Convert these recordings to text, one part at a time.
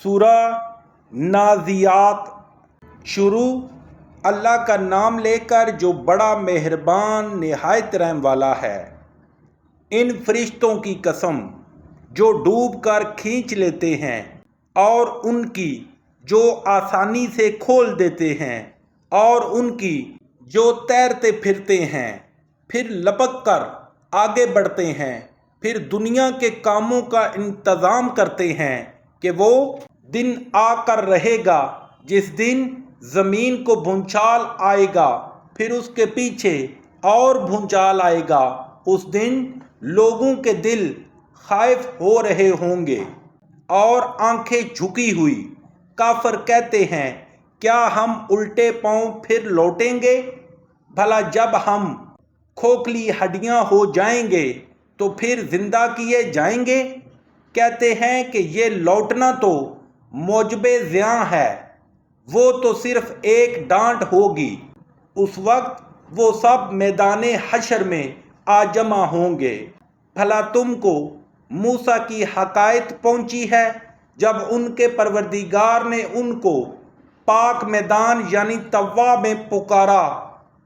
سورہ نازیات۔ شروع اللہ کا نام لے کر جو بڑا مہربان نہایت رحم والا ہے۔ ان فرشتوں کی قسم جو ڈوب کر کھینچ لیتے ہیں اور ان کی جو آسانی سے کھول دیتے ہیں، اور ان کی جو تیرتے پھرتے ہیں، پھر لپک کر آگے بڑھتے ہیں، پھر دنیا کے کاموں کا انتظام کرتے ہیں کہ وہ دن آ کر رہے گا جس دن زمین کو بھونچال آئے گا، پھر اس کے پیچھے اور بھونچال آئے گا۔ اس دن لوگوں کے دل خائف ہو رہے ہوں گے اور آنکھیں جھکی ہوئی۔ کافر کہتے ہیں، کیا ہم الٹے پاؤں پھر لوٹیں گے؟ بھلا جب ہم کھوکھلی ہڈیاں ہو جائیں گے تو پھر زندہ کیے جائیں گے؟ کہتے ہیں کہ یہ لوٹنا تو موجب زیاں ہے، وہ تو صرف ایک ڈانٹ ہوگی۔ اس وقت وہ سب میدان حشر میں آ جمع ہوں گے۔ بھلا تم کو موسیٰ کی حکایت پہنچی ہے جب ان کے پروردگار نے ان کو پاک میدان یعنی طوا میں پکارا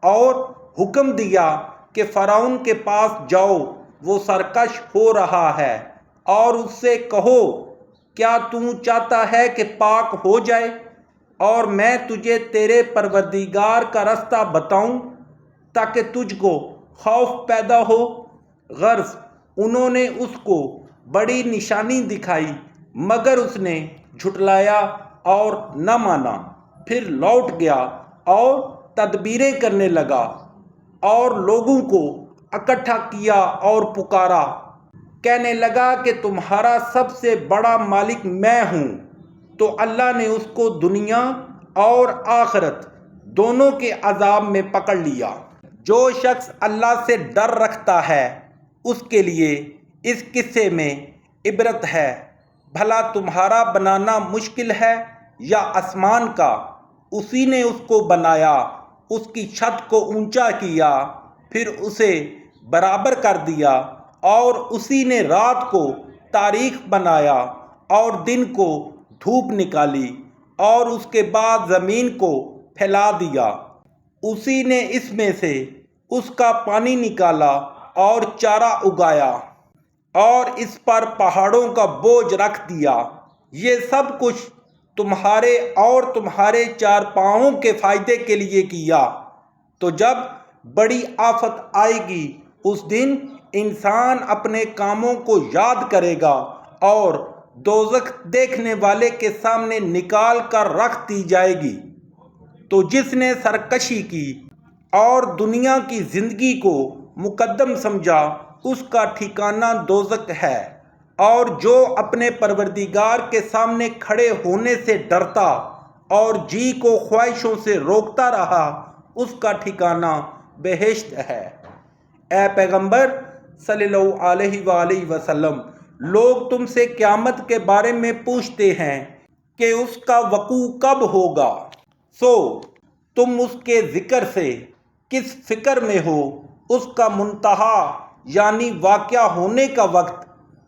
اور حکم دیا کہ فرعون کے پاس جاؤ، وہ سرکش ہو رہا ہے، اور اس سے کہو، کیا تو چاہتا ہے کہ پاک ہو جائے اور میں تجھے تیرے پروردگار کا رستہ بتاؤں تاکہ تجھ کو خوف پیدا ہو؟ غرض انہوں نے اس کو بڑی نشانی دکھائی مگر اس نے جھٹلایا اور نہ مانا۔ پھر لوٹ گیا اور تدبیریں کرنے لگا اور لوگوں کو اکٹھا کیا اور پکارا، کہنے لگا کہ تمہارا سب سے بڑا مالک میں ہوں۔ تو اللہ نے اس کو دنیا اور آخرت دونوں کے عذاب میں پکڑ لیا۔ جو شخص اللہ سے ڈر رکھتا ہے اس کے لیے اس قصے میں عبرت ہے۔ بھلا تمہارا بنانا مشکل ہے یا آسمان کا؟ اسی نے اس کو بنایا، اس کی چھت کو اونچا کیا، پھر اسے برابر کر دیا، اور اسی نے رات کو تاریک بنایا اور دن کو دھوپ نکالی، اور اس کے بعد زمین کو پھیلا دیا۔ اسی نے اس میں سے اس کا پانی نکالا اور چارہ اگایا، اور اس پر پہاڑوں کا بوجھ رکھ دیا۔ یہ سب کچھ تمہارے اور تمہارے چارپاؤں کے فائدے کے لیے کیا۔ تو جب بڑی آفت آئے گی اس دن انسان اپنے کاموں کو یاد کرے گا اور دوزخ دیکھنے والے کے سامنے نکال کر رکھ دی جائے گی۔ تو جس نے سرکشی کی اور دنیا کی زندگی کو مقدم سمجھا اس کا ٹھکانہ دوزخ ہے، اور جو اپنے پروردگار کے سامنے کھڑے ہونے سے ڈرتا اور جی کو خواہشوں سے روکتا رہا اس کا ٹھکانہ بہشت ہے۔ اے پیغمبر صلی اللہ علیہ وآلہ وسلم، لوگ تم سے قیامت کے بارے میں پوچھتے ہیں کہ اس کا وقوع کب ہوگا، سو تم اس کے ذکر سے کس فکر میں ہو؟ اس کا منتہا یعنی واقعہ ہونے کا وقت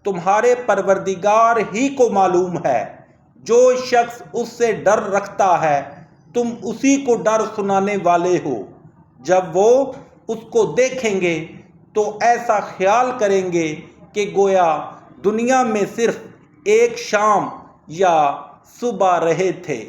تمہارے پروردگار ہی کو معلوم ہے۔ جو شخص اس سے ڈر رکھتا ہے تم اسی کو ڈر سنانے والے ہو۔ جب وہ اس کو دیکھیں گے تو ایسا خیال کریں گے کہ گویا دنیا میں صرف ایک شام یا صبح رہے تھے۔